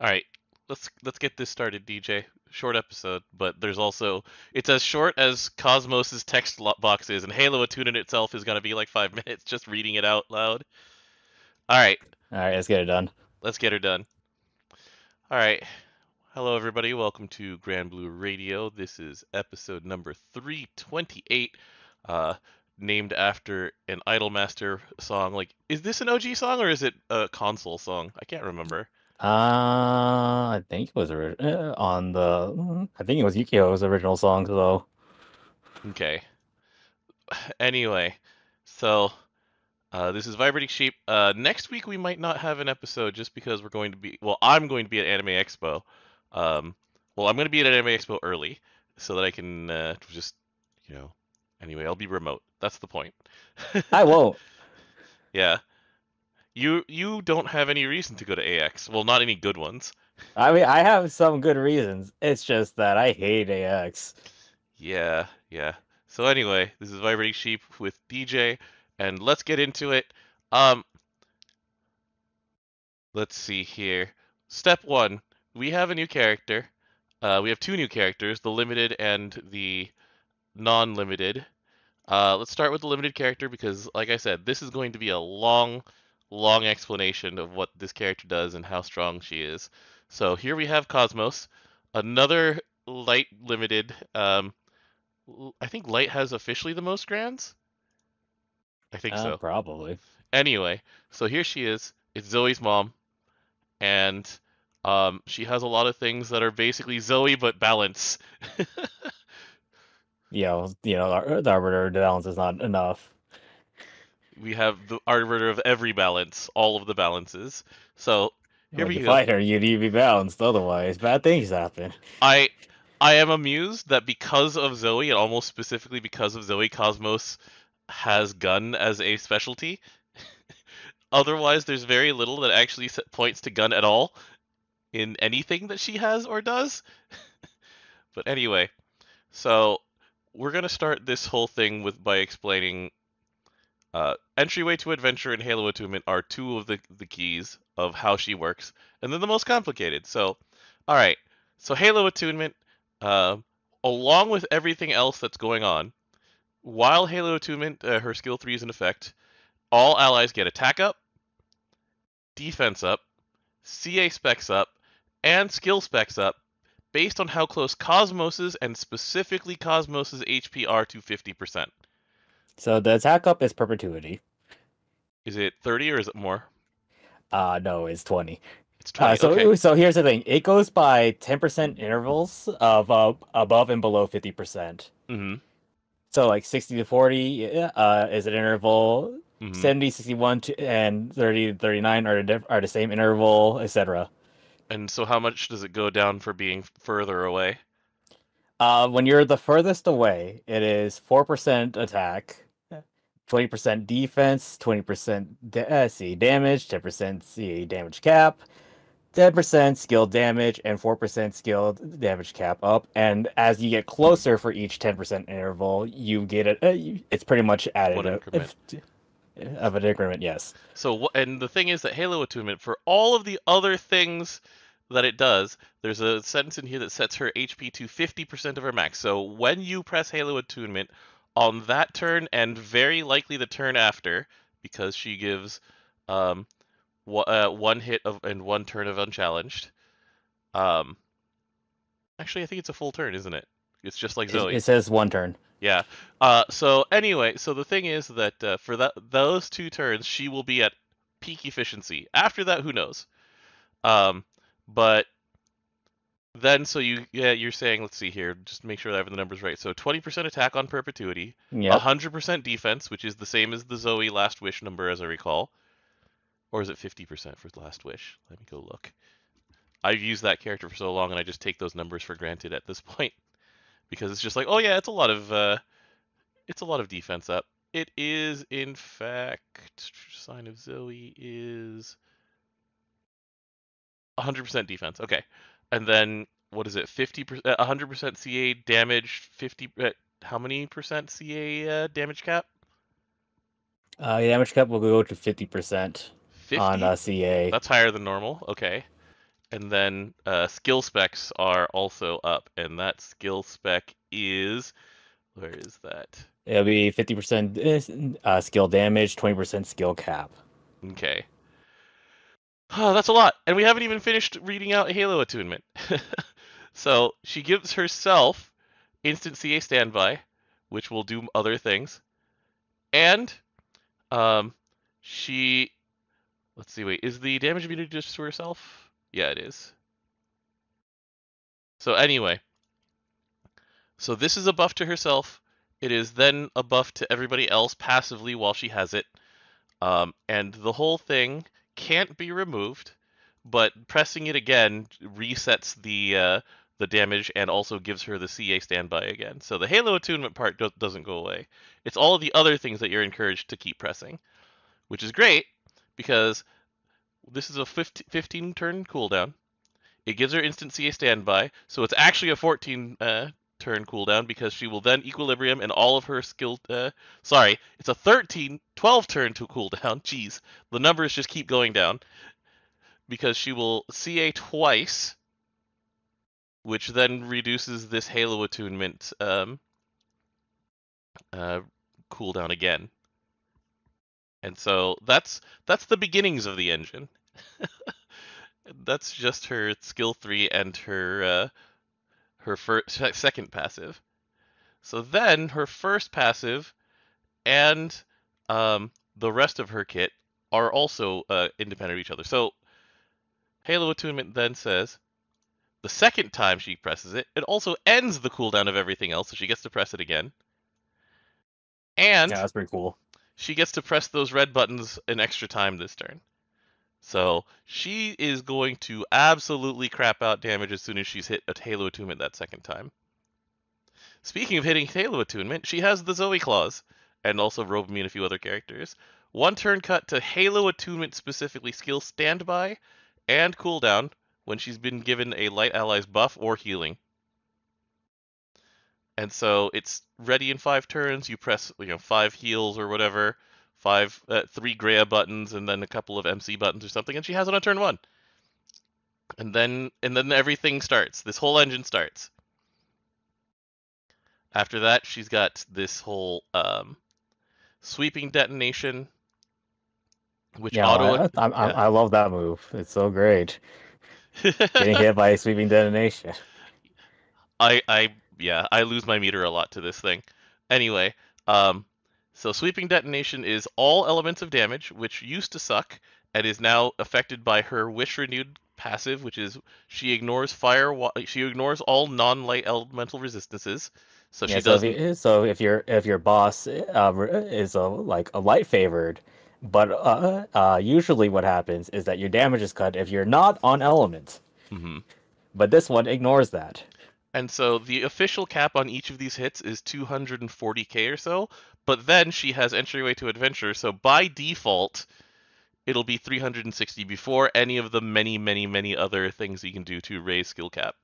All right, let's get this started, DJ. Short episode, but it's as short as Cosmos's box is, and Halo Attunement itself is gonna be like 5 minutes just reading it out loud. All right, All right, let's get it done. let's get her done. All right, hello everybody, welcome to Granblue Radio. This is episode number 328, uh, named after an Idolmaster song. Like, is this an OG song or is it a console song? I can't remember. I think it was on the. I think it was Yukio's original song, though. Okay. Anyway, so this is Vibrating Sheep. Next week we might not have an episode just because I'm going to be at Anime Expo. I'm going to be at Anime Expo early so that I can just, anyway, I'll be remote. That's the point. I won't. Yeah. You don't have any reason to go to AX. Well, not any good ones. I mean, I have some good reasons. It's just that I hate AX. Yeah. So anyway, this is Vibrating Sheep with DJ, and let's get into it. Let's see here. Step 1, we have a new character. We have 2 new characters, the limited and the non-limited. Let's start with the limited character because, like I said, this is going to be a long explanation of what this character does and how strong she is. So here we have Kosmos, another light limited. I think light has officially the most grands. I think so. Probably. Anyway, so here she is. It's Zoe's mom, and she has a lot of things that are basically Zoe but balance. The arbiter balance is not enough. We have the arbiter of every balance, all of the balances. So here When we you go. fight her, you need to be balanced. Otherwise, bad things happen. I am amused that because of Zoe, and almost specifically because of Zoe, Cosmos has gun as a specialty. Otherwise, there's very little that actually points to gun at all in anything that she has or does. But anyway, so we're gonna start this whole thing by explaining entryway to adventure and Halo Attunement are 2 of the keys of how she works, and then the most complicated. So, all right. So Halo Attunement, along with everything else that's going on, while Halo Attunement, her skill 3 is in effect, all allies get attack up, defense up, CA specs up, and skill specs up based on how close Cosmos's and specifically Cosmos's HP are to 50%. So the attack up is perpetuity. Is it 30 or is it more? No, it's 20. It's 20. So Okay. so here's the thing. It goes by 10% intervals of above and below 50%. Mm-hmm. So like 60 to 40 is an interval. Mm-hmm. 70, 61 and 30 to 39 are the same interval, etc. And so how much does it go down for being further away? When you're the furthest away, it is 4% attack, 20% defense, 20% CA damage, 10% CA damage cap, 10% skill damage, and 4% skill damage cap up. And as you get closer for each 10% interval, you get it. It's pretty much added One increment. Of an increment, yes. So, and the thing is that Halo Attunement, for all of the other things that it does, there's a sentence in here that sets her HP to 50% of her max. So when you press Halo Attunement on that turn, and very likely the turn after, because she gives one hit and 1 turn of unchallenged. Actually, I think it's a full turn, isn't it? It's just like Zoe. It says 1 turn. Yeah. So anyway, so the thing is that for those 2 turns, she will be at peak efficiency. After that, who knows? But then, so you're saying, let's see here, just make sure I have the numbers right. So 20% attack on perpetuity, 100% defense, which is the same as the Zoe Last Wish number, as I recall. Or is it 50% for Last Wish? Let me go look. I've used that character for so long, and I just take those numbers for granted at this point. Because it's just like, oh yeah, it's a lot of defense up. It is, in fact, Sign of Zoe is 100% defense. Okay, and then what is it? 100% CA damage. 50. How many percent CA damage cap? Damage cap will go to 50% 50? on CA. That's higher than normal. Okay, And then skill specs are also up, and that skill spec is, where is that? It'll be 50% skill damage, 20% skill cap. Okay. Oh, that's a lot, and we haven't even finished reading out Halo attunement. So she gives herself instant CA standby, which will do other things, and um, she, let's see, wait, is the damage immunity just to herself? Yeah, it is. So anyway, so this is a buff to herself. It is then a buff to everybody else passively while she has it. And the whole thing can't be removed, but pressing it again resets the damage and also gives her the CA standby again. So the Halo attunement part doesn't go away. It's all of the other things that you're encouraged to keep pressing, which is great because this is a 15 turn cooldown. It gives her instant CA standby, so it's actually a 14 turn cooldown because she will then equilibrium and all of her skill. Sorry, it's a 12 turn to cooldown. Jeez, the numbers just keep going down because she will CA twice, which then reduces this Halo attunement cooldown again. And so that's the beginnings of the engine. That's just her skill 3 and her second passive. So then her first passive and the rest of her kit are also independent of each other. So Halo Attunement then says the second time she presses it, it also ends the cooldown of everything else, so she gets to press it again. And Yeah, that's pretty cool. she gets to press those red buttons an extra time this turn. So she is going to absolutely crap out damage as soon as she's hit a Halo Attunement that second time. Speaking of hitting Halo attunement, she has the Zoe clause, and also Robamy and a few other characters. One turn cut to Halo attunement specifically skill standby and cooldown when she's been given a light allies buff or healing. And so it's ready in 5 turns. You press 5 heals or whatever, 3 Greya buttons, and then a couple of MC buttons or something, and she has it on turn 1. And then everything starts. This whole engine starts. After that, she's got this whole sweeping detonation, which Yeah, I love that move. It's so great. Getting hit by a sweeping detonation. I lose my meter a lot to this thing. Anyway, so sweeping detonation is all elements of damage, which used to suck and is now affected by her wish renewed passive, which is she ignores all non-light elemental resistances. So Yeah, she doesn't. if your boss is a light favored, but usually what happens is that your damage is cut if you're not on element. Mm-hmm. But this one ignores that. And so the official cap on each of these hits is 240k or so, but then she has entryway to adventure, so by default, it'll be 360 before any of the many, many, many other things you can do to raise skill cap.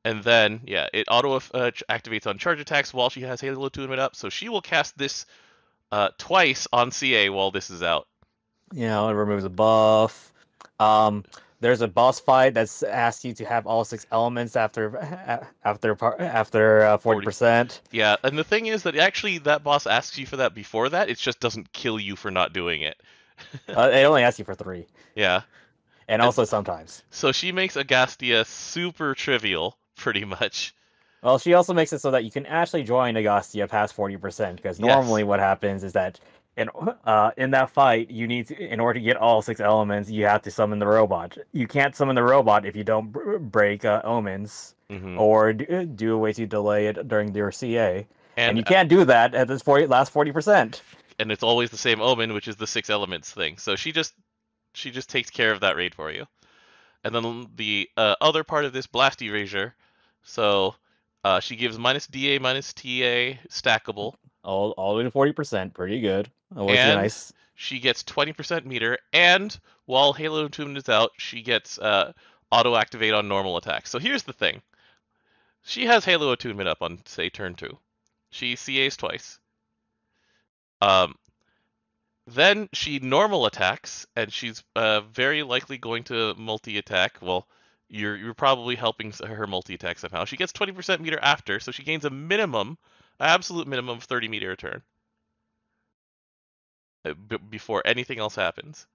And then, yeah, it auto activates on charge attacks while she has Halo Attunement up, so she will cast this twice on CA while this is out. It removes a buff. There's a boss fight that's asked you to have all 6 elements after 40%. Yeah, and the thing is that actually that boss asks you for that before that. It just doesn't kill you for not doing it. It only asks you for 3. Yeah. And also sometimes. So she makes Agastia super trivial, pretty much. Well, she also makes it so that you can actually join Agastia past 40%, because normally what happens is that in that fight, you need to, in order to get all 6 elements, you have to summon the robot. You can't summon the robot if you don't break omens, or do a way to delay it during your CA. And you can't do that at this last 40%. And it's always the same omen, which is the 6 elements thing. So she just takes care of that raid for you. And then the other part of this blast erasure, so she gives minus DA, minus TA, stackable. All the way to 40%, pretty good. Always nice. She gets 20% meter, and while Halo Attunement is out, she gets auto activate on normal attacks. So here's the thing: she has Halo Attunement up on, say, turn 2. She CAs twice. Then she normal attacks, and she's very likely going to multi-attack. Well, you're probably helping her multi-attack somehow. She gets 20% meter after, so she gains a minimum, absolute minimum of 30 meter a turn before anything else happens.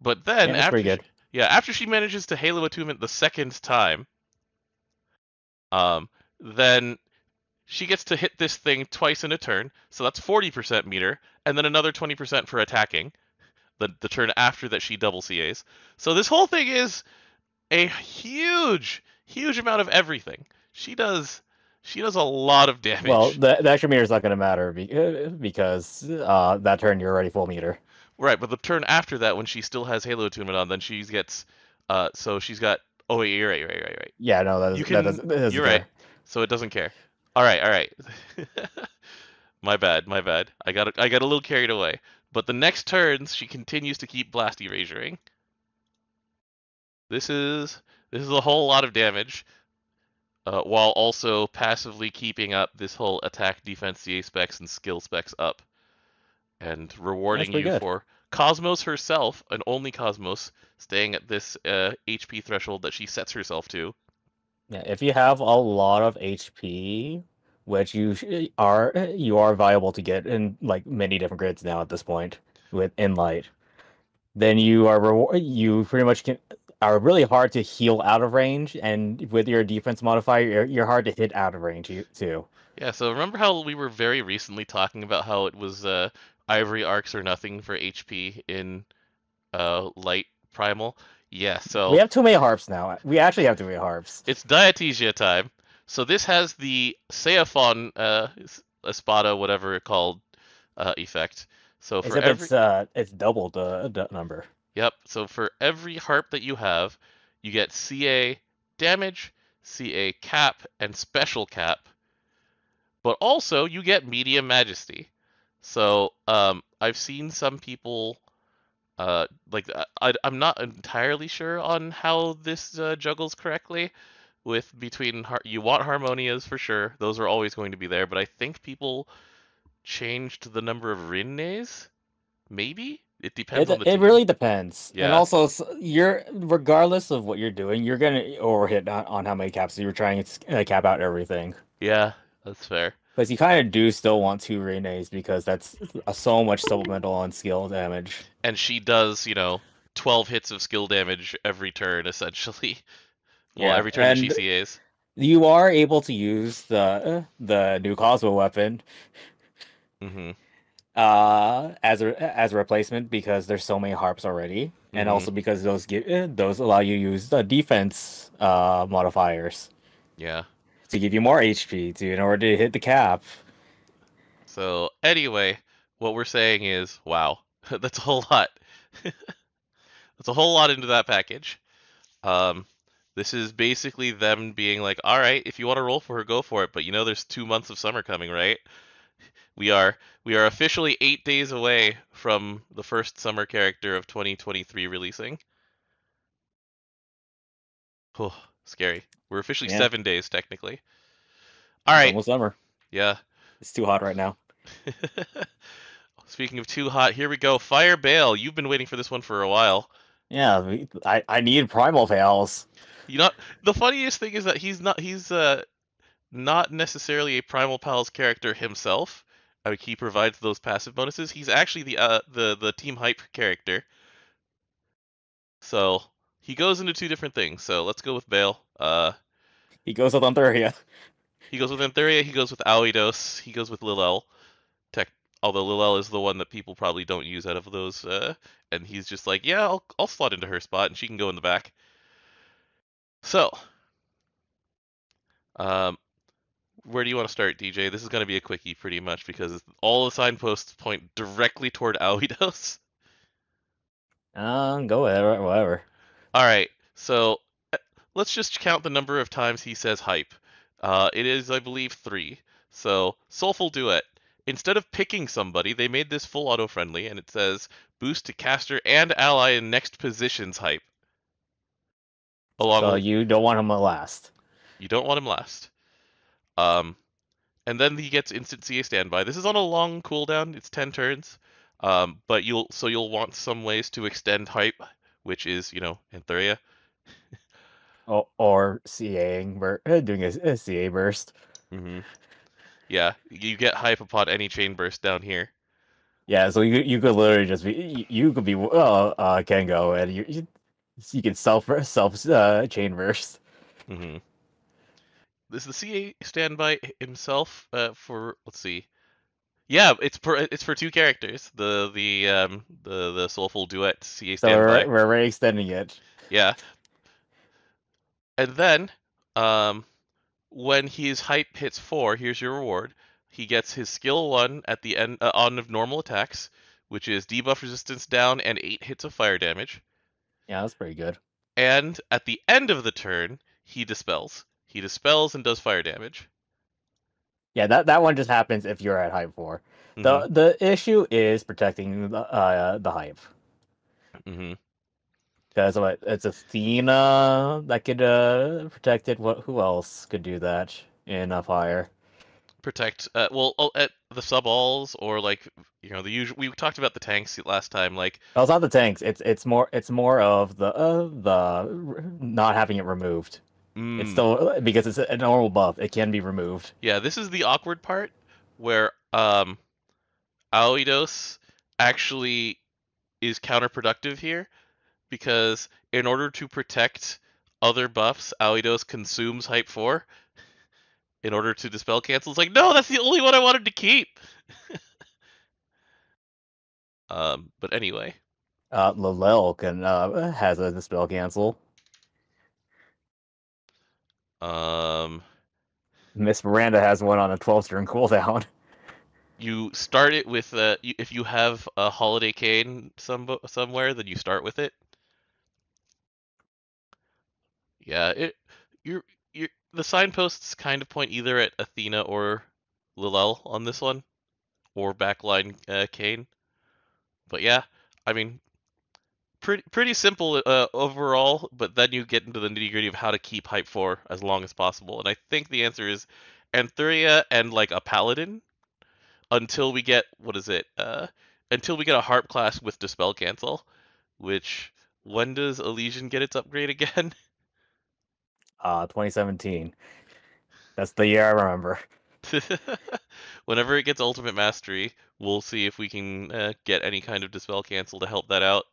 But then Yeah, that's pretty good. after she manages to Halo Attunement the second time, then she gets to hit this thing twice in a turn, so that's 40% meter, and then another 20% for attacking the turn after that she double CAs. So this whole thing is a huge, huge amount of everything. She does a lot of damage. Well, the extra meter is not going to matter because that turn you're already full meter. Right, but the turn after that, when she still has Halo Attunement on, then she gets, so she's got. Oh wait, you're right. Yeah, no, that doesn't You're care. right. So it doesn't care. All right. My bad. I got a little carried away. But the next turns, she continues to keep blast erasuring. This is a whole lot of damage, while also passively keeping up this whole attack, defense, CA specs, and skill specs up, and rewarding you good. for Kosmos herself, and only Kosmos, staying at this HP threshold that she sets herself to. Yeah, if you have a lot of HP, which you are viable to get in like many different grids now at this point with Inlight, then you pretty much are really hard to heal out of range, and with your defense modifier, you're hard to hit out of range too. Yeah, so remember how we were very recently talking about how it was Ivory Arcs or nothing for HP in Light Primal? Yeah, so We have too many harps now. We actually have too many harps. it's Diatesia time. So this has the Seaphon Espada, whatever it called, effect. So for Except it's double the number. Yep, so for every harp that you have, you get CA damage, CA cap, and special cap. But also you get medium majesty. So I've seen some people like I'm not entirely sure on how this juggles correctly with between you want harmonias for sure. Those are always going to be there, but I think people changed the number of rinnes. Maybe it depends on the It team. really depends, Yeah. and also you're regardless of what you're doing, you're gonna overhit on how many caps you're trying to cap out everything. Yeah, that's fair. Because you kind of do still want two renays because that's so much supplemental on skill damage. And she does, 12 hits of skill damage every turn, essentially. Well, Yeah, every turn that she CAs. You are able to use the new Cosmo weapon Mm-hmm. as a replacement because there's so many harps already, and Mm-hmm. also because those allow you to use the defense modifiers. Yeah. To give you more HP in order to hit the cap. So anyway, what we're saying is, wow, that's a whole lot. That's a whole lot into that package. This is basically them being like, all right, if you want to roll for her, go for it. But there's 2 months of summer coming, right? We are officially 8 days away from the first summer character of 2023 releasing. Oh, scary. We're officially 7 days technically. All right. It's almost summer. Yeah. It's too hot right now. Speaking of too hot, here we go. Fire Baal. You've been waiting for this one for a while. Yeah, I need primal fails. The funniest thing is that he's not necessarily a Primal Pals character himself. He provides those passive bonuses. He's actually the team hype character. So he goes into two different things. So let's go with Baal. He goes with Antheria. He goes with Antheria. He goes with Auidos. He goes with Lilel. Although Lilel is the one that people probably don't use out of those, and he's just like, yeah, I'll slot into her spot, and she can go in the back. So, where do you want to start, DJ? This is going to be a quickie, pretty much, because all the signposts point directly toward Auidos. Go ahead, whatever. All right, so let's just count the number of times he says hype. It is, I believe, 3. So, Soulful Duet. Instead of picking somebody, they made this full auto-friendly, and it says boost to caster and ally in next positions hype. So you don't want him last. You don't want him last. And then he gets instant CA standby. This is on a long cooldown. It's 10 turns. But you'll want some ways to extend hype, which is, Antheria. Or CAing, doing a CA burst. Hmm. Yeah, you get hype upon any chain burst down here. Yeah, so you could literally just be you could be Kengo, and you can self chain burst. Hmm. Is the CA standby himself for, let's see. Yeah, it's for two characters. The Soulful Duet CA So standby. we're already extending it. Yeah. And then when his hype hits 4, here's your reward. He gets his skill 1 at the end on of normal attacks, which is debuff resistance down and 8 hits of fire damage. Yeah, that's pretty good. And at the end of the turn, he dispels. He dispels and does fire damage. Yeah, that one just happens if you're at hype 4. Hmm. The issue is protecting the hype. Hmm. Because it's Athena that could protect it. Who else could do that in a fire? Protect. At the sub-alls or like the usual. We talked about the tanks last time. Like, Well, it's not the tanks. It's more of the not having it removed. It's mm, still because it's a normal buff. It can be removed. yeah, this is the awkward part where Aoidos actually is counterproductive here because in order to protect other buffs, Aoidos consumes Hype 4 in order to dispel cancel. It's like, no, that's the only one I wanted to keep. But anyway. Lilel can has a dispel cancel. Um, Miss Miranda has one on a 12-turn cooldown. you start it with if you have a Holiday Cane somewhere, then you start with it. Yeah, you're the signposts kind of point either at Athena or Lilel on this one, or backline Kane. But yeah, I mean, pretty simple overall. But then you get into the nitty gritty of how to keep Hype 4 as long as possible, and I think the answer is Antheria and like a Paladin until we get what is it? Until we get a Harp class with Dispel Cancel, which when does Elysian get its upgrade again? 2017. That's the year I remember. Whenever it gets Ultimate Mastery, we'll see if we can get any kind of Dispel Cancel to help that out.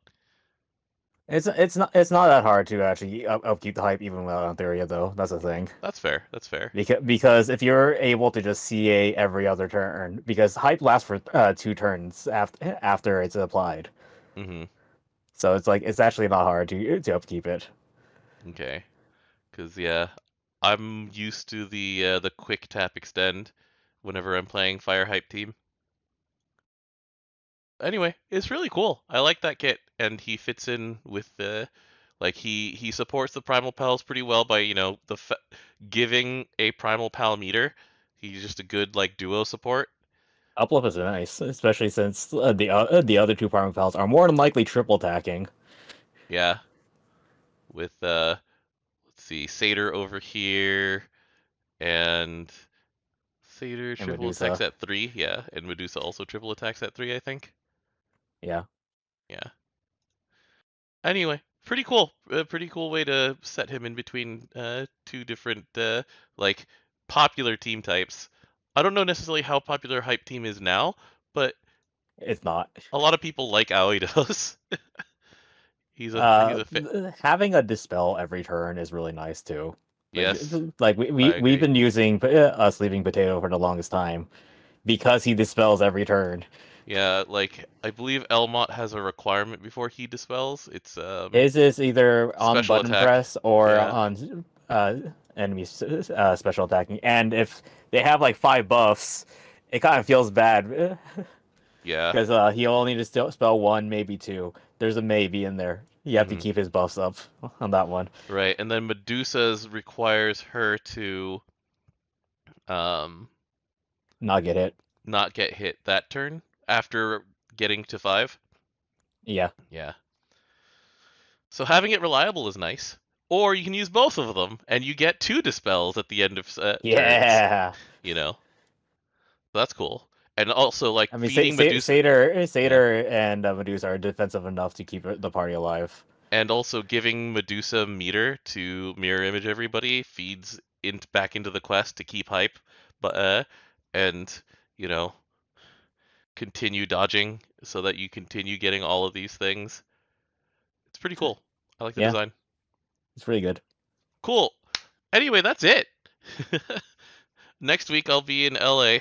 It's not that hard to actually upkeep the hype even without Antheria though. That's the thing. That's fair. That's fair. Because if you're able to just CA every other turn, because hype lasts for 2 turns after it's applied, Hmm. so it's actually not hard to upkeep it. Okay. Because yeah, I'm used to the quick tap extend whenever I'm playing Fire Hype team. Anyway, it's really cool. I like that kit, and he fits in with the like he supports the Primal Pals pretty well by giving a Primal Pal meter. He's just a good like duo support. Uplift is nice, especially since the other two Primal Pals are more than likely triple attacking. Yeah, with let's see, Satyr over here, and Satyr And triple attacks Medusa. at 3. Yeah, and Medusa also triple attacks at 3, I think. Yeah. Yeah. Anyway, pretty cool. A pretty cool way to set him in between two different like popular team types. I don't know necessarily how popular Hype Team is now, but It's not. a lot of people like Aoidos. He's a fit. Having a dispel every turn is really nice too. Yes, Like I we've agree. been using Sleeping Potato for the longest time because he dispels every turn. Yeah, like I believe Elmont has a requirement before he dispels. It's His is either on special button attack. press or Yeah, on enemy special attacking. And if they have like 5 buffs, it kind of feels bad yeah. because he'll only just spell 1, maybe 2. There's a maybe in there. You have to Hmm. keep his buffs up on that one. Right, and then Medusa's requires her to um Not get hit. not get hit that turn after getting to 5. Yeah. Yeah. So having it reliable is nice. Or you can use both of them and you get 2 dispels at the end of turns. Yeah. You know, that's cool. and also like I mean, feeding Medusa, Satyr and Medusa are defensive enough to keep the party alive. and also giving Medusa meter to mirror image everybody feeds back into the quest to keep hype, but and you know continue dodging so that you continue getting all of these things. It's pretty cool. I like the Yeah, design. it's pretty good. Cool. Anyway, that's it. Next week I'll be in LA.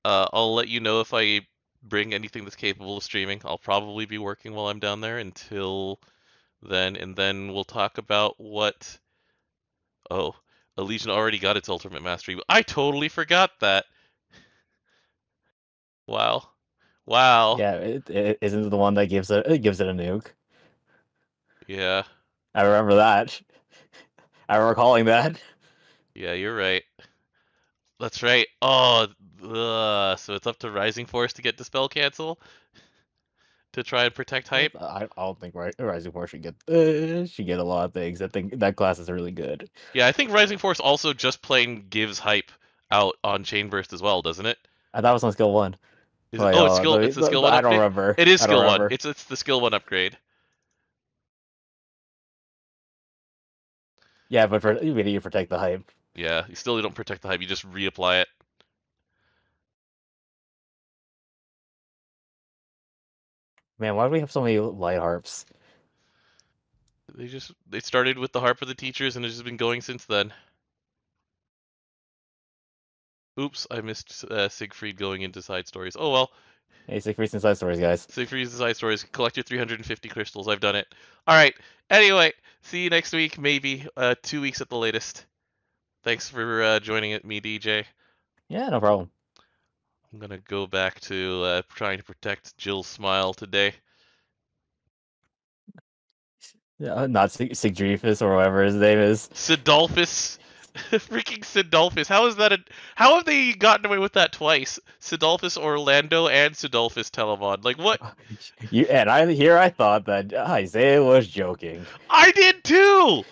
I'll let you know if I bring anything that's capable of streaming. I'll probably be working while I'm down there until then, and then we'll talk about what. Oh, Elysian already got its ultimate mastery. I totally forgot that. Wow. Wow. Yeah, it isn't the one that gives it a nuke. Yeah. I remember that. I remember calling that. Yeah, you're right. That's right. Oh, so it's up to Rising Force to get Dispel Cancel to try and protect hype. I don't think Rising Force should get a lot of things. I think that class is really good. Yeah, I think Rising Force also just plain gives hype out on Chain Burst as well, doesn't it? I thought it was on skill 1. Is it? Like, Oh, it's skill. It's the skill one I don't upgrade. remember. It is I don't skill one. remember. It's the skill one upgrade. Yeah, but you need to protect the hype. Yeah, you still don't protect the hype. You just reapply it. Man, why do we have so many light harps? They started with the harp of the teachers and it's just been going since then. Oops, I missed Siegfried going into side stories. Oh well. Hey, Siegfried's Inside Stories, guys. Siegfried's side stories. Collect your 350 crystals. I've done it. All right. Anyway, see you next week. Maybe 2 weeks at the latest. Thanks for joining me, DJ. Yeah, no problem. I'm gonna go back to trying to protect Jill's smile today. Yeah, not Sigdriefus or whatever his name is. Sidolphus. Freaking Sidolphus. How have they gotten away with that twice? Sidolphus Orlando and Sidolphus Telemon. Like what? I thought that Isaiah was joking. I did too!